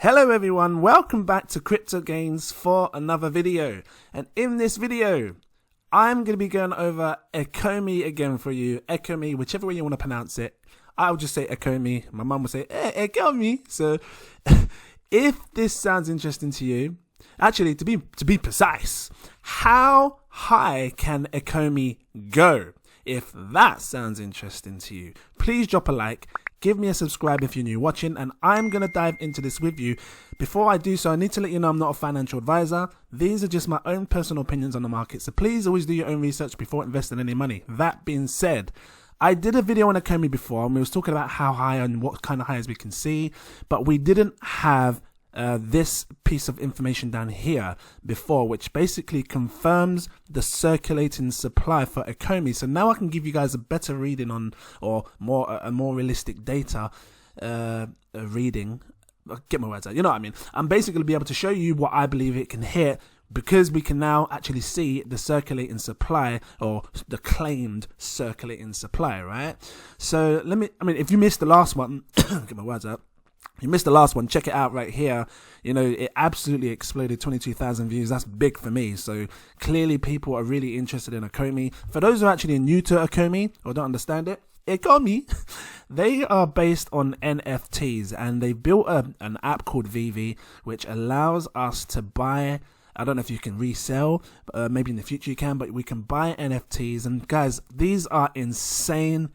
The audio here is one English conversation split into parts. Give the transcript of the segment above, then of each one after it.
Hello everyone, welcome back to Crypto Gains for another video. And in this video, I'm going to be going over Ecomi again for you. Ecomi, whichever way you want to pronounce it. I'll just say Ecomi. My mum will say Ecomi. So if this sounds interesting to you, actually to be precise, how high can Ecomi go? If that sounds interesting to you, please drop a like. Give me a subscribe if you're new watching, and I'm going to dive into this with you. Before I do so, I need to let you know I'm not a financial advisor. These are just my own personal opinions on the market, so please always do your own research before investing any money. That being said, I did a video on Ecomi before, and we was talking about how high and what kind of highs we can see, but we didn't have this piece of information down here before, which basically confirms the circulating supply for Ecomi. So now I can give you guys a better reading on, or a more realistic data reading. Get my words out, you know what I mean. I'm basically be able to show you what I believe it can hit, because we can now actually see the circulating supply, or the claimed circulating supply, right? So if you missed the last one, get my words out. You missed the last one, check it out right here. You know, it absolutely exploded, 22,000 views. That's big for me. So clearly people are really interested in Ecomi. For those who are actually new to Ecomi or don't understand it, Ecomi, they are based on NFTs, and they built an app called VV, which allows us to buy, I don't know if you can resell, maybe in the future you can, but we can buy NFTs. And guys, these are insane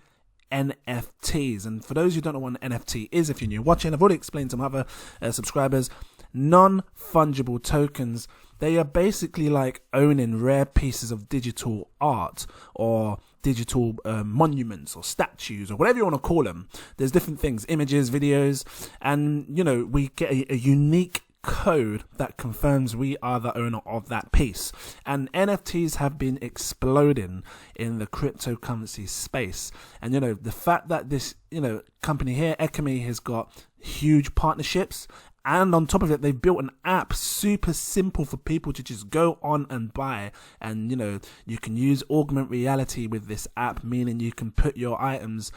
NFTs. And for those who don't know what an NFT is, if you're new watching, I've already explained to my other subscribers, non-fungible tokens. They are basically like owning rare pieces of digital art, or digital monuments or statues, or whatever you want to call them. There's different things, images, videos, and you know, we get a unique code that confirms we are the owner of that piece. And NFTs have been exploding in the cryptocurrency space. And you know, the fact that this, you know, company here, Ecomi, has got huge partnerships, and on top of it, they've built an app super simple for people to just go on and buy. And you know, you can use augmented reality with this app, meaning you can put your items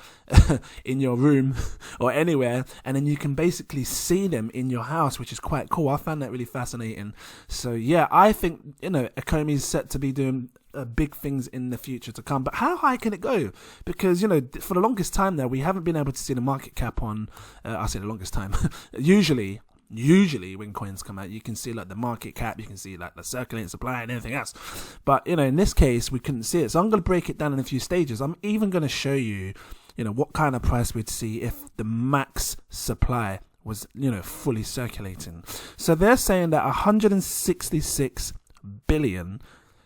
in your room or anywhere, and then you can basically see them in your house, which is quite cool. I found that really fascinating. So yeah, I think, you know, Ecomi is set to be doing big things in the future to come. But how high can it go? Because, you know, for the longest time now, we haven't been able to see the market cap on, I say the longest time, usually when coins come out, you can see like the market cap, you can see like the circulating supply and everything else. But, you know, in this case, we couldn't see it. So I'm going to break it down in a few stages. I'm even going to show you, you know, what kind of price we'd see if the max supply was, you know, fully circulating. So they're saying that 166 billion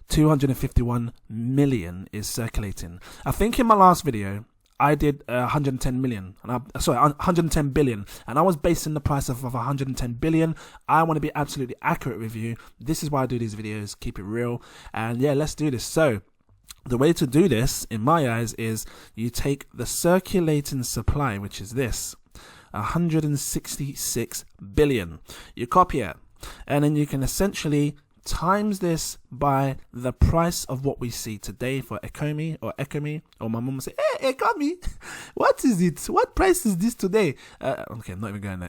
251 million is circulating. I think in my last video I did 110 million, and 110 billion, and I was basing the price of 110 billion. I want to be absolutely accurate with you. This is why I do these videos, keep it real. And yeah, let's do this. So the way to do this, in my eyes, is you take the circulating supply, which is this, 166 billion. You copy it, and then you can essentially times this by the price of what we see today for Ecomi, or my mom will say, hey, Ecomi, what is it? What price is this today? Okay, I'm not even going there.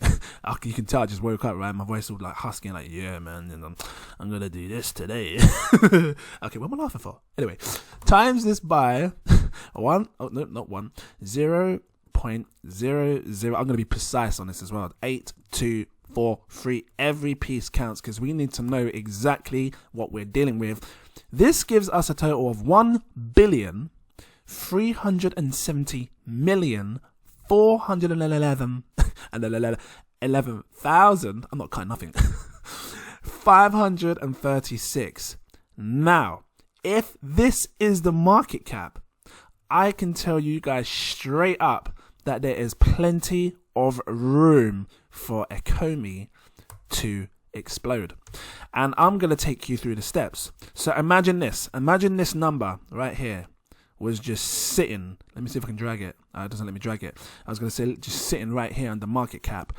You can tell I just woke up, right? My voice was like husky, like, yeah, man, and I'm gonna do this today. Okay, what am I laughing for? Anyway, times this by 0.00. I'm gonna be precise on this as well. 8,2,4,3. Every piece counts, because we need to know exactly what we're dealing with. This gives us a total of 1,370,411 and 11,000. I'm not cutting nothing. 536. Now, if this is the market cap, I can tell you guys straight up that there is plenty of room for Ecomi to explode. And I'm going to take you through the steps. So imagine this number right here was just sitting. Let me see if I can drag it. It doesn't let me drag it. I was going to say just sitting right here under market cap.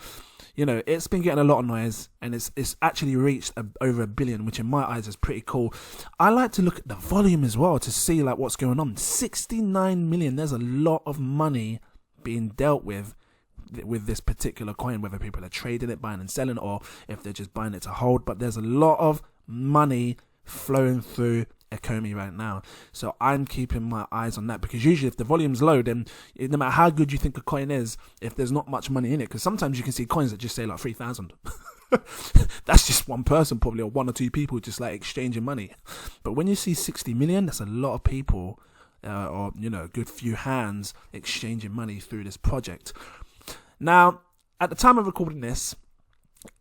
You know, it's been getting a lot of noise, and it's actually reached over 1 billion, which in my eyes is pretty cool. I like to look at the volume as well to see like what's going on. 69 million. There's a lot of money being dealt with with this particular coin, whether people are trading it, buying and selling, or if they're just buying it to hold. But there's a lot of money flowing through Ecomi right now, so I'm keeping my eyes on that, because usually if the volume's low, then no matter how good you think a coin is, if there's not much money in it, because sometimes you can see coins that just say like 3,000. That's just one person probably, or one or two people just like exchanging money. But when you see 60 million, that's a lot of people, or a good few hands exchanging money through this project. Now, at the time of recording this,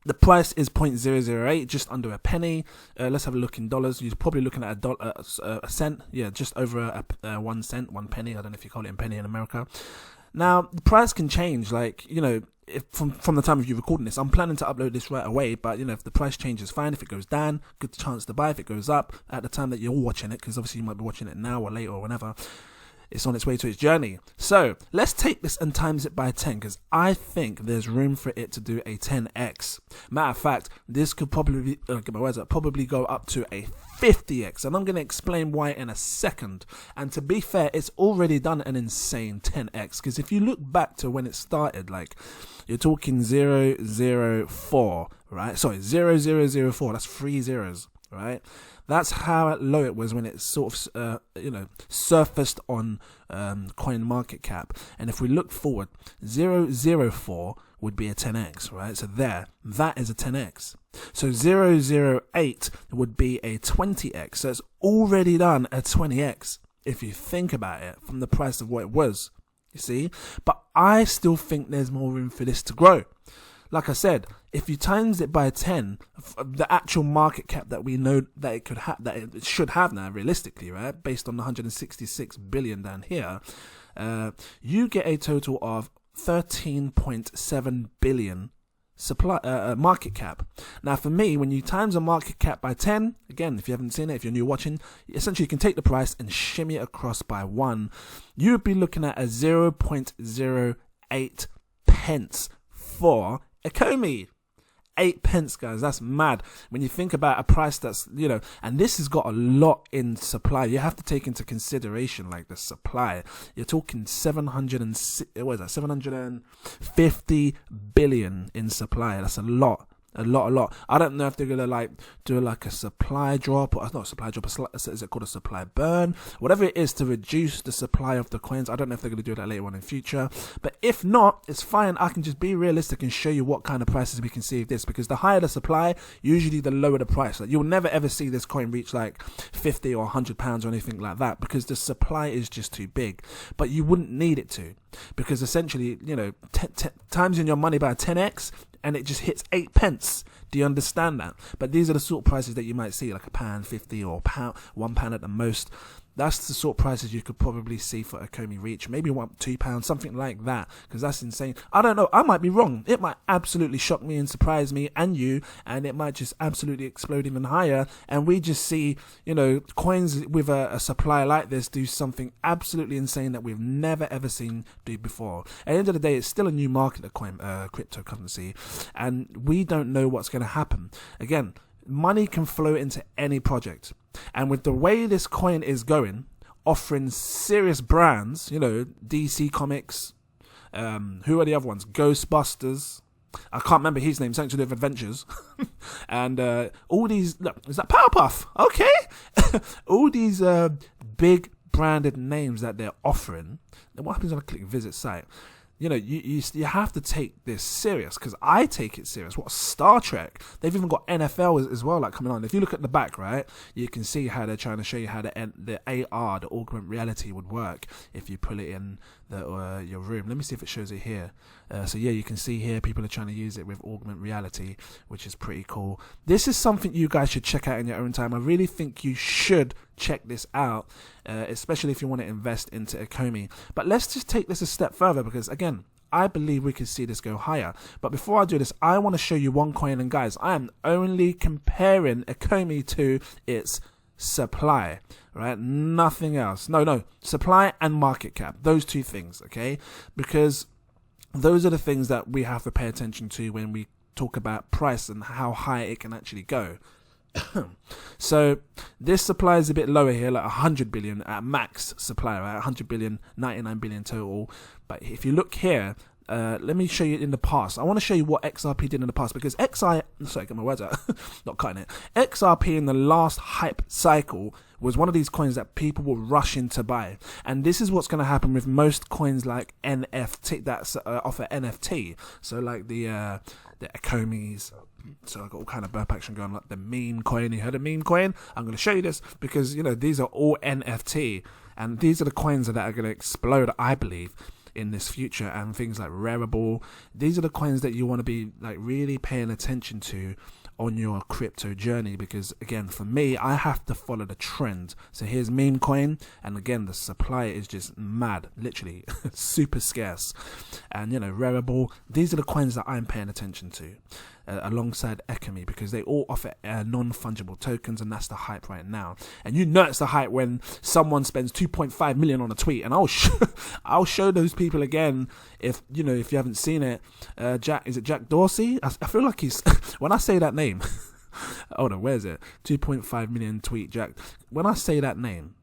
the price is 0.008, just under a penny. Let's have a look in dollars. You're probably looking at a cent. Yeah, just over 1 cent, 1 penny. I don't know if you call it a penny in America. Now, the price can change, if from the time of you recording this. I'm planning to upload this right away, but if the price changes, fine. If it goes down, good chance to buy. If it goes up at the time that you're watching it, because obviously you might be watching it now or later or whenever, it's on its way to its journey. So let's take this and times it by 10, because I think there's room for it to do a 10x. Matter of fact, this could probably probably go up to a 50x, and I'm going to explain why in a second. And to be fair, it's already done an insane 10x, because if you look back to when it started, you're talking 004, right? Sorry, 0004. That's 3 zeros, right? That's how low it was when it sort of, surfaced on Coin Market Cap. And if we look forward, 004 would be a 10x, right? So that is a 10x. So 008 would be a 20x. So it's already done a 20x if you think about it from the price of what it was, you see? But I still think there's more room for this to grow. Like I said, if you times it by 10, the actual market cap that we know that it could have, that it should have now, realistically, right, based on the 166 billion down here, you get a total of 13.7 billion supply market cap. Now, for me, when you times a market cap by 10, again, if you haven't seen it, if you're new watching, essentially you can take the price and shimmy it across by 1. You would be looking at a 0.08 pence for Ecomi. 8 pence, guys. That's mad when you think about a price that's, and this has got a lot in supply. You have to take into consideration the supply. You're talking 750 billion in supply. That's a lot. A lot. I don't know if they're gonna do a supply drop, or not a supply drop. Is it called a supply burn? Whatever it is to reduce the supply of the coins. I don't know if they're gonna do that later on in future. But if not, it's fine. I can just be realistic and show you what kind of prices we can see with this, because the higher the supply, usually the lower the price. You'll never ever see this coin reach 50 or 100 pounds or anything like that, because the supply is just too big. But you wouldn't need it to, because essentially, times in your money by 10x, and it just hits 8 pence. Do you understand that? But these are the sort of prices that you might see, like £1.50 or £1 at the most. That's the sort of prices you could probably see for Ecomi reach. Maybe £2, something like that, because that's insane. I don't know. I might be wrong. It might absolutely shock me and surprise me and you, and it might just absolutely explode even higher. And we just see, coins with a supply like this do something absolutely insane that we've never ever seen do before. At the end of the day, it's still a new market, the cryptocurrency, and we don't know what's going to happen. Again, money can flow into any project. And with the way this coin is going, offering serious brands, DC Comics, who are the other ones? Ghostbusters. I can't remember his name, something to do with Adventures. And all these, look, is that Powerpuff? Okay. All these big branded names that they're offering. Then what happens when I click visit site? You have to take this serious, because I take it serious. What, Star Trek? They've even got NFL as well, coming on. If you look at the back, right, you can see how they're trying to show you how the AR, the augmented reality, would work if you pull it in your room. Let me see if it shows it here. So yeah, you can see here people are trying to use it with augmented reality, which is pretty cool. This is something you guys should check out in your own time. I really think you should check this out, especially if you want to invest into Ecomi. But let's just take this a step further, because again, I believe we could see this go higher. But before I do this, I want to show you one coin, and guys, I am only comparing Ecomi to its supply, right? Nothing else. No, supply and market cap, those two things, okay? Because those are the things that we have to pay attention to when we talk about price and how high it can actually go. So this supply is a bit lower here, 100 billion at max supply, right? 100 billion, 99 billion total. But if you look here, let me show you in the past. I want to show you what XRP did in the past, because get my words out, not cutting it. XRP in the last hype cycle was one of these coins that people were rushing to buy. And this is what's going to happen with most coins like NFT, that's offer NFT. So like the Ecomis. So I've got all kind of burp action going, like the meme coin. You heard of meme coin? I'm going to show you this because, these are all NFT. And these are the coins that are going to explode, I believe, in this future. And things like Rarible. These are the coins that you want to be like really paying attention to on your crypto journey, because again, for me, I have to follow the trend. So here's meme coin, and again, the supply is just mad, literally super scarce. And Rarible, these are the coins that I'm paying attention to, alongside Ecomi, because they all offer non-fungible tokens, and that's the hype right now. And it's the hype when someone spends 2.5 million on a tweet, and I'll show those people again if you haven't seen it. Is it Jack Dorsey? I feel like he's when I say that name. Hold on, where is it? 2.5 million tweet Jack. When I say that name,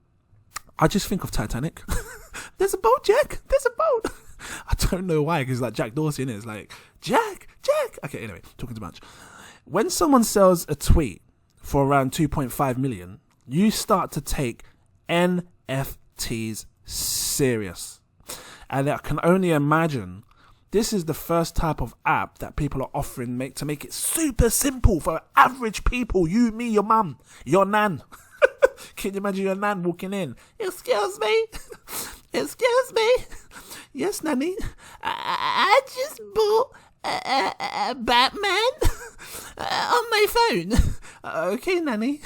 I just think of Titanic. There's a boat, Jack. There's a boat. I don't know why, because like Jack Dorsey in it is like Jack. Okay, anyway, talking too much. When someone sells a tweet for around 2.5 million, you start to take NFTs serious. And I can only imagine this is the first type of app that people are offering to make it super simple for average people. You, me, your mum, your nan. Can you imagine your nan walking in? Excuse me? Yes, nanny. I just bought a Batman on my phone. Okay, nanny.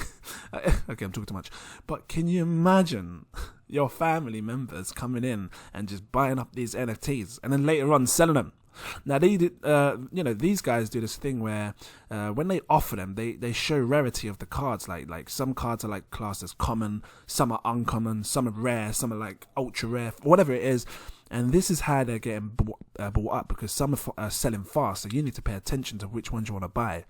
Okay, I'm talking too much. But can you imagine your family members coming in and just buying up these NFTs and then later on selling them? Now these guys do this thing where when they offer them, they show rarity of the cards. Like some cards are like classed as common, some are uncommon, some are rare, some are like ultra rare, whatever it is. And this is how they're getting bought up, because some are selling fast, so you need to pay attention to which ones you want to buy.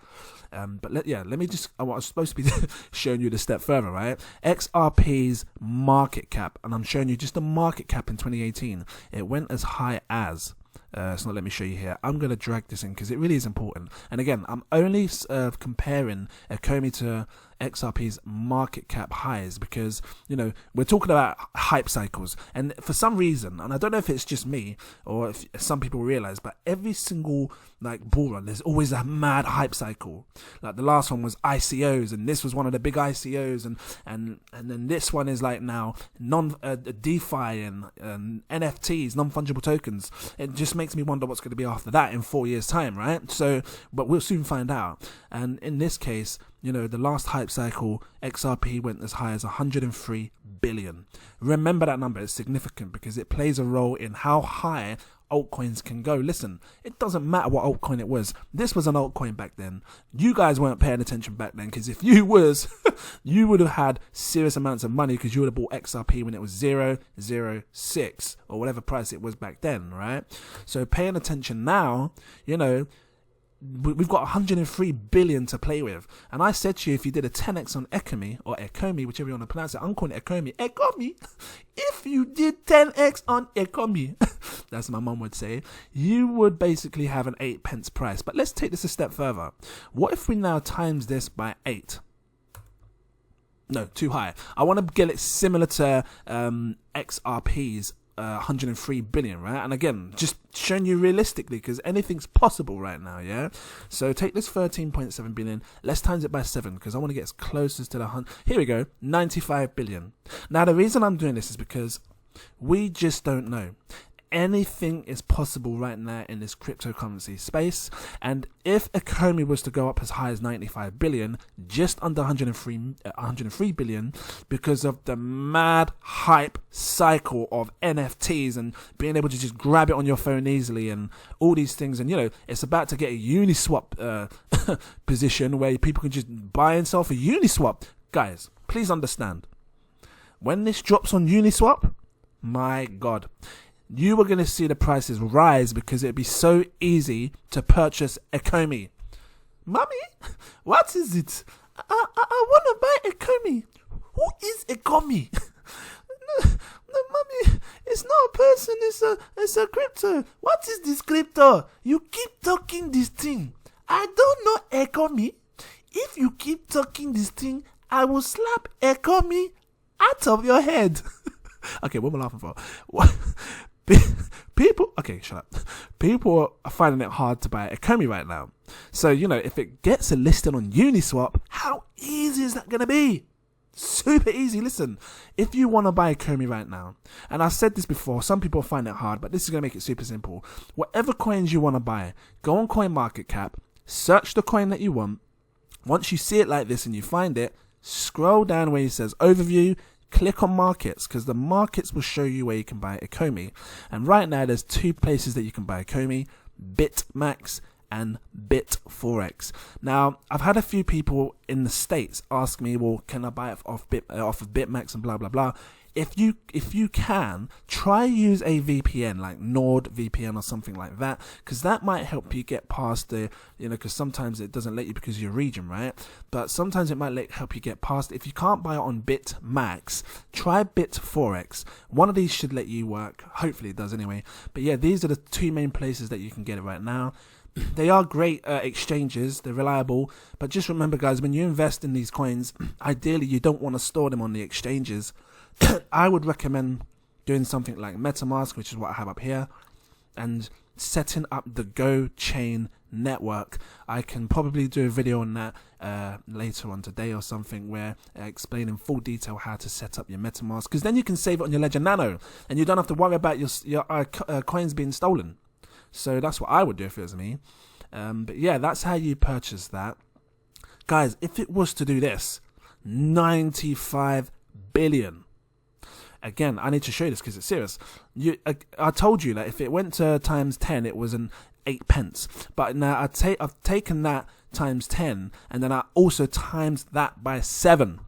But let me just, I was supposed to be showing you the step further, right? XRP's market cap, and I'm showing you just the market cap in 2018. It went as high as, so let me show you here. I'm going to drag this in because it really is important. And again, I'm only comparing Ecomi to XRP's market cap highs, because we're talking about hype cycles, and for some reason, and I don't know if it's just me or if some people realize, but every single like bull run, there's always a mad hype cycle. Like the last one was ICOs, and this was one of the big ICOs, and then this one is like now DeFi and NFTs, non-fungible tokens. It just makes me wonder what's going to be after that in 4 years' time, right? So, but we'll soon find out. And in this case, the last hype cycle, XRP went as high as 103 billion. Remember that number, it's significant because it plays a role in how high altcoins can go. Listen, it doesn't matter what altcoin it was. This was an altcoin back then. You guys weren't paying attention back then, because if you was, you would have had serious amounts of money, because you would have bought XRP when it was 0.006 or whatever price it was back then, right? So paying attention now, we've got 103 billion to play with. And I said to you, if you did a 10x on Ecomi, or Ecomi, whichever you want to pronounce it, I'm calling it Ecomi. If you did 10x on Ecomi, that's what my mum would say, you would basically have an 8 pence price. But let's take this a step further. What if we now times this by 8? No, too high. I want to get it similar to XRP's 103 billion, right? And again, just showing you realistically, because anything's possible right now, yeah? So take this 13.7 billion, let's times it by 7, because I want to get as close as to the 100. Here we go, 95 billion. Now, the reason I'm doing this is because we just don't know. Anything is possible right now in this cryptocurrency space, and if Ecomi was to go up as high as 95 billion, just under 103 billion, because of the mad hype cycle of NFTs and being able to just grab it on your phone easily and all these things, and it's about to get a Uniswap position where people can just buy and sell for Uniswap. Guys, please understand, when this drops on Uniswap, my God, you are going to see the prices rise, because it'd be so easy to purchase Ecomi. Mommy, what is it? I want to buy Ecomi. Who is Ecomi? No, mommy, it's not a person, it's a crypto. What is this crypto? You keep talking this thing. I don't know Ecomi. If you keep talking this thing, I will slap Ecomi out of your head. Okay, what am I laughing for? What? People, okay, shut up. People are finding it hard to buy Ecomi right now. So, if it gets listed on Uniswap, how easy is that going to be? Super easy. Listen, if you want to buy Ecomi right now, and I said this before, some people find it hard, but this is going to make it super simple. Whatever coins you want to buy, go on CoinMarketCap, search the coin that you want. Once you see it like this and you find it, scroll down where it says overview, click on markets, because the markets will show you where you can buy Ecomi. And right now there's two places that you can buy Ecomi, BitMax and Bit4x. Now, I've had a few people in the States ask me, well, can I buy it off of BitMax and blah, blah, blah. If you can, try use a VPN like NordVPN or something like that, because that might help you get past the, because sometimes it doesn't let you because of your region, right? But sometimes it might help you get past. If you can't buy it on BitMax, try Bit4x. One of these should let you work. Hopefully it does anyway. But yeah, these are the two main places that you can get it right now. They are great exchanges, they're reliable, but just remember, guys, when you invest in these coins, ideally you don't want to store them on the exchanges. I would recommend doing something like MetaMask, which is what I have up here, and setting up the GoChain network. I can probably do a video on that later on today or something, where I explain in full detail how to set up your MetaMask, because then you can save it on your Ledger Nano and you don't have to worry about your coins being stolen. So that's what I would do if it was me. But yeah, that's how you purchase that. Guys, if it was to do this, 95 billion. Again, I need to show you this because it's serious. I told you that if it went to times 10, it was an 8 pence. But now I've taken that times 10, and then I also times that by 7,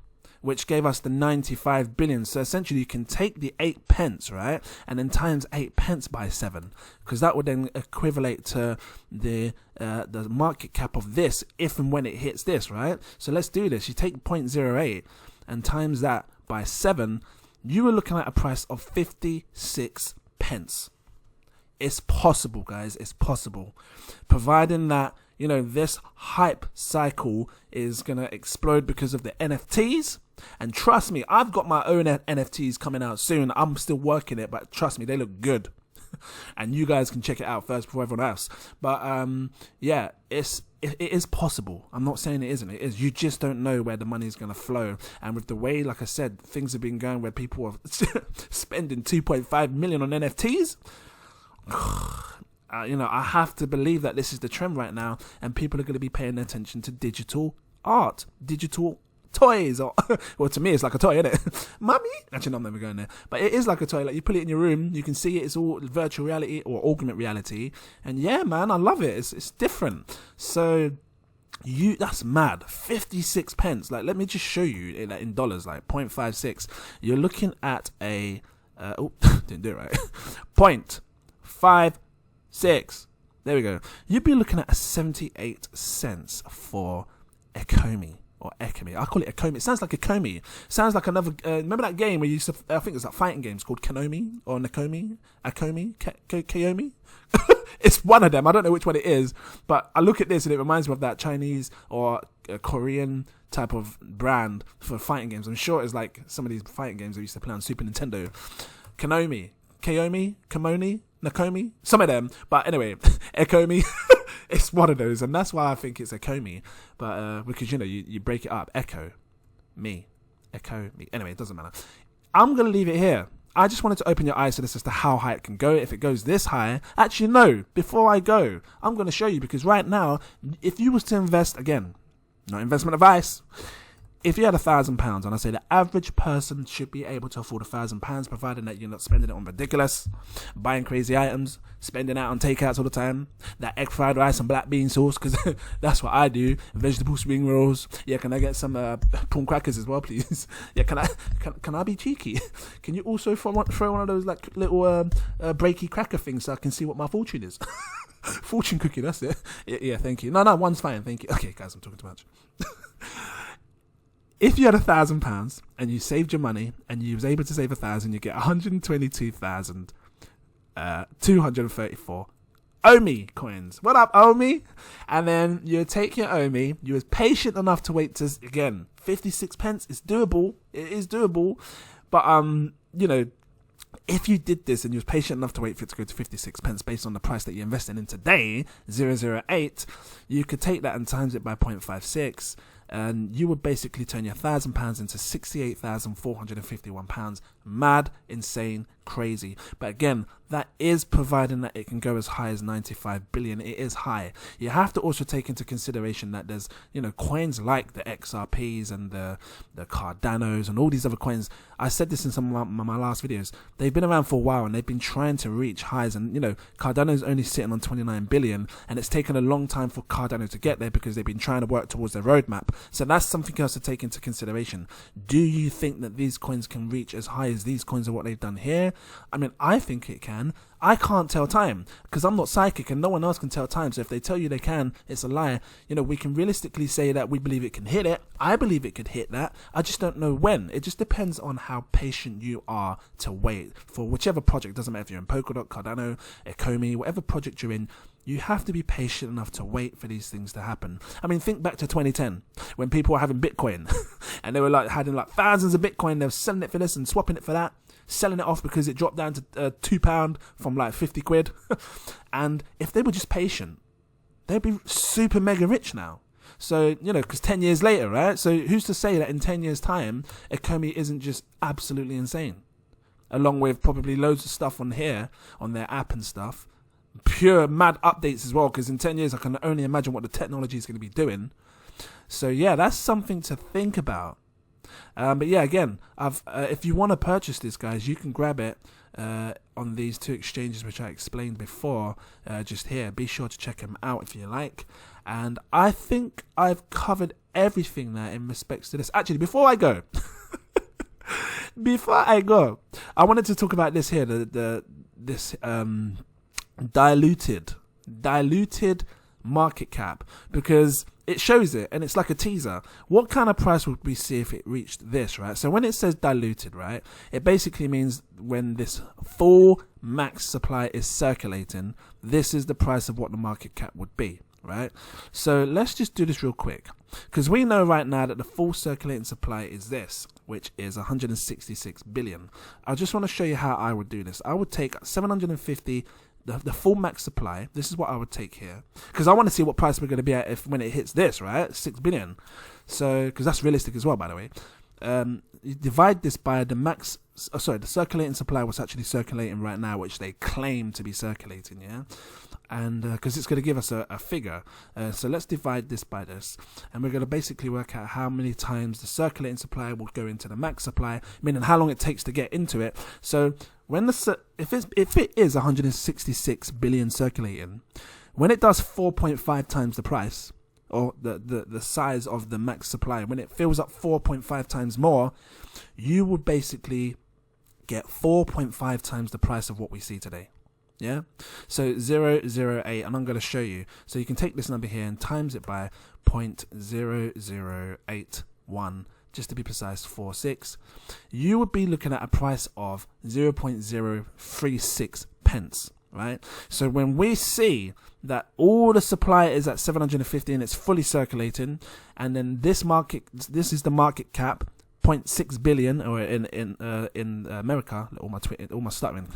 which gave us the 95 billion. So essentially you can take the 8 pence, right, and then times 8 pence by 7, because that would then equivalent to the market cap of this if and when it hits this, right? So let's do this. You take 0.08 and times that by 7, you were looking at a price of 56 pence. It's possible, guys. It's possible. Providing that, this hype cycle is going to explode because of the NFTs. And trust me, I've got my own NFTs coming out soon. I'm still working it, but trust me, they look good. And you guys can check it out first before everyone else. But yeah, it is possible. I'm not saying it isn't. It is. You just don't know where the money is going to flow. And with the way, like I said, things have been going where people are spending 2.5 million on NFTs. I have to believe that this is the trend right now, and people are going to be paying attention to digital art, digital toys, or well, to me it's like a toy, isn't it? Mummy, actually no, I'm never going there, but it is like a toy. Like, you put it in your room, you can see it. It's all virtual reality or augmented reality, and yeah, man, I love it. It's different. So that's mad. 56 pence. Like, let me just show you in dollars, like 0.56. You're looking at a didn't do it right. 0.56. There we go. You'd be looking at 78 cents for Ecomi. Or Ecomi. I call it Ecomi. It sounds like Ecomi. Sounds like another. Remember that game where you used to? I think it's like fighting games called Konomi or Nekomi, Ecomi, Kayomi. It's one of them. I don't know which one it is, but I look at this and it reminds me of that Chinese or Korean type of brand for fighting games. I'm sure it's like some of these fighting games I used to play on Super Nintendo. Konomi, Kayomi, Komoni, Nekomi, some of them. But anyway, Ecomi. It's one of those, and that's why I think it's Ecomi. But because you break it up, Echo me. Anyway, it doesn't matter. I'm gonna leave it here. I just wanted to open your eyes to this as to how high it can go. If it goes this high, actually no. Before I go, I'm gonna show you, because right now, if you was to invest, again, not investment advice. If you had £1,000, and I say the average person should be able to afford £1,000, provided that you're not spending it on ridiculous, buying crazy items, spending out on takeouts all the time, that egg fried rice and black bean sauce, because that's what I do, vegetable spring rolls. Yeah, can I get some prawn crackers as well, please? Yeah, can I be cheeky? Can you also throw one of those like little breaky cracker things so I can see what my fortune is? Fortune cookie, that's it. Yeah, thank you. No, one's fine, thank you. Okay, guys, I'm talking too much. if you had £1,000 and you saved your money and you was able to save 1,000, you get 122,234 OMI coins. What up, OMI? And then you take your OMI. You was patient enough to wait to, again, 56 pence. It's doable. It is doable. But you know, if you did this and you was patient enough to wait for it to go to 56 pence based on the price that you're investing in today, 008, you could take that and times it by 0.56. And you would basically turn your £1,000 into £68,451. Mad, insane, crazy. But again, that is providing that it can go as high as 95 billion. It is high. You have to also take into consideration that there's, you know, coins like the XRPs and the Cardanos and all these other coins. I said this in some of my last videos. They've been around for a while and they've been trying to reach highs. And, you know, Cardano's only sitting on 29 billion. And it's taken a long time for Cardano to get there because they've been trying to work towards their roadmap. So that's something else to take into consideration. Do you think that these coins can reach as high as these coins are what they've done here? I mean, I think it can. I can't tell time because I'm not psychic and no one else can tell time. So if they tell you they can, it's a lie. You know, we can realistically say that we believe it can hit it. I believe it could hit that. I just don't know when. It just depends on how patient you are to wait for whichever project. Doesn't matter if you're in Polkadot, Cardano, Ecomi, whatever project you're in. You have to be patient enough to wait for these things to happen. I mean, think back to 2010 when people were having Bitcoin and they were like having like thousands of Bitcoin. They were selling it for this and swapping it for that, selling it off because it dropped down to £2 from like 50 quid. And if they were just patient, they'd be super mega rich now. So, you know, because 10 years later, right? So who's to say that in 10 years time, Ecomi isn't just absolutely insane? Along with probably loads of stuff on here, on their app and stuff. Pure mad updates as well, because in 10 years I can only imagine what the technology is going to be doing. So yeah, that's something to think about. But yeah, again, if you want to purchase this, guys, you can grab it on these two exchanges which I explained before, just here. Be sure to check them out if you like. And I think I've covered everything there in respects to this. Actually, before I go, I wanted to talk about this here, this diluted market cap, because it shows it and it's like a teaser. What kind of price would we see if it reached this, right? So when it says diluted, right, it basically means when this full max supply is circulating, this is the price of what the market cap would be, right? So let's just do this real quick, because we know right now that the full circulating supply is this, which is 166 billion. I just want to show you how I would do this. I would take 750, the full max supply. This is what I would take here, because I want to see what price we're going to be at when it hits this, right? 6 billion. So, because that's realistic as well, by the way. You divide this by the max, the circulating supply, what's actually circulating right now, which they claim to be circulating, yeah? And because it's going to give us a figure. So let's divide this by this, and we're going to basically work out how many times the circulating supply will go into the max supply, meaning how long it takes to get into it. So when if it is 166 billion circulating, when it does 4.5 times the price, or the size of the max supply, when it fills up 4.5 times more, you would basically get 4.5 times the price of what we see today. Yeah, so 008, and I'm going to show you. So you can take this number here and times it by 0.0081, just to be precise, 46. You would be looking at a price of 0.036 pence, right? So when we see that all the supply is at 750 and it's fully circulating, and then this is the market cap, 0.6 billion, or in America, all my stuttering,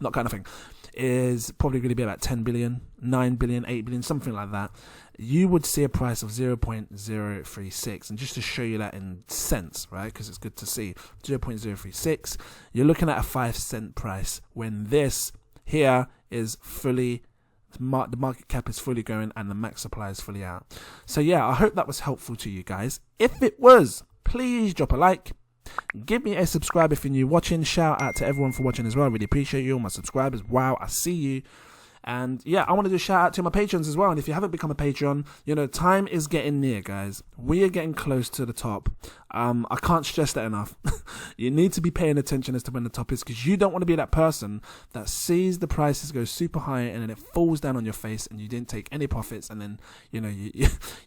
not kind of thing, is probably going to be about 10 billion, 9 billion, 8 billion, something like that. You would see a price of 0.036, and just to show you that in cents, right, because it's good to see, 0.036, you're looking at a 5-cent price when this here is fully, the market cap is fully going and the max supply is fully out. So yeah, I hope that was helpful to you guys. If it was, please drop a like, give me a subscribe if you're new watching. Shout out to everyone for watching as well. I really appreciate you, all my subscribers. Wow, I see you. And yeah, I want to do a shout out to my patrons as well. And if you haven't become a Patreon, you know, time is getting near, guys. We are getting close to the top. I can't stress that enough. You need to be paying attention as to when the top is, because you don't want to be that person that sees the prices go super high and then it falls down on your face and you didn't take any profits, and then, you know,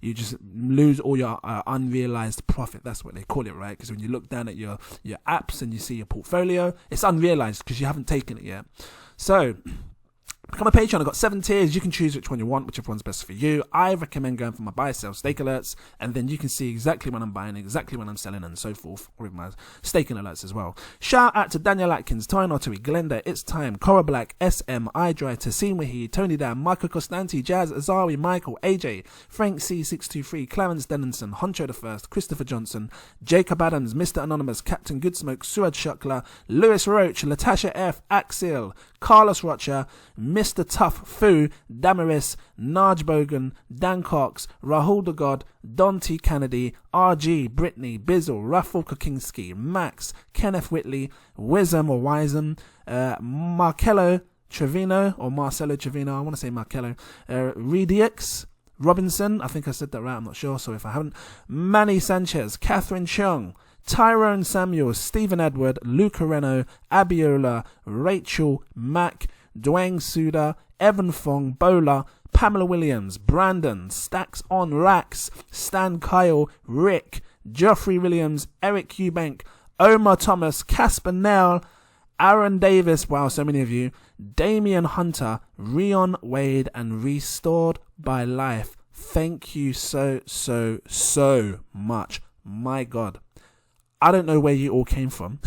you just lose all your unrealized profit. That's what they call it, right? Because when you look down at your apps and you see your portfolio, it's unrealized because you haven't taken it yet. So become a Patreon. I've got 7 tiers. You can choose which one you want, whichever one's best for you. I recommend going for my buy, sell, stake alerts, and then you can see exactly when I'm buying, exactly when I'm selling, and so forth, with my staking alerts as well. Shout out to Daniel Atkins, Toyin Oteri, Glenda, It's Time, Kora Black, SM, iDan, Tehseen Waheed, Tony Dan, Michael Costante, Jazz, Azzawi, Michael, AJ, Frank C623, Clarence Denison, Huncho Da First, Christopher Johnson, Jacob Adams, Mr. Anonymous, Captain Goodsmoke, Suraj Shukla, Lewis Roach, Latasha F, Axel, Carlos Rocha, Mr. Tough Fu, Damaris, Naj Bogan, Dan Cox, Rahul the God, Don T. Kennedy, RG, Brittany, Bizzle, Ruffle Kokinski, Max, Kenneth Whitley, Wism or Wisem, Marcello Trevino, or Marcelo Trevino, I want to say Marcello, Redix, Robinson, I think I said that right, I'm not sure, so if I haven't, Manny Sanchez, Catherine Chung, Tyrone Samuel, Stephen Edward, Luca Reno, Abiola, Rachel, Mac, Dwayne Suda, Evan Fong, Bola, Pamela Williams, Brandon, Stacks on Racks, Stan Kyle, Rick, Geoffrey Williams, Eric Eubank, Omar Thomas, Casper Nell, Aaron Davis, wow, so many of you, Damian Hunter, Rion Wade, and Restored by Life. Thank you so much. My God. I don't know where you all came from,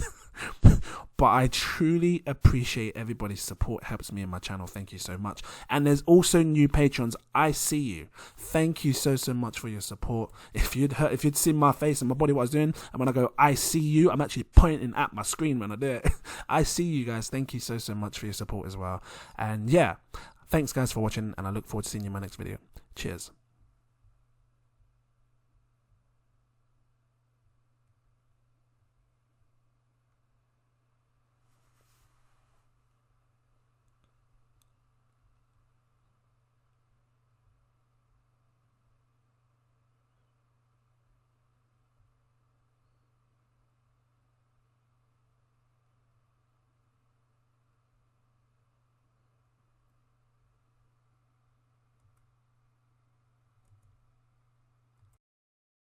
but I truly appreciate everybody's support. It helps me and my channel. Thank you so much. And there's also new patrons. I see you. Thank you so much for your support. If you'd seen my face and my body, what I was doing, and when I go, I see you, I'm actually pointing at my screen when I do it. I see you guys. Thank you so much for your support as well. And yeah, thanks guys for watching, and I look forward to seeing you in my next video. Cheers.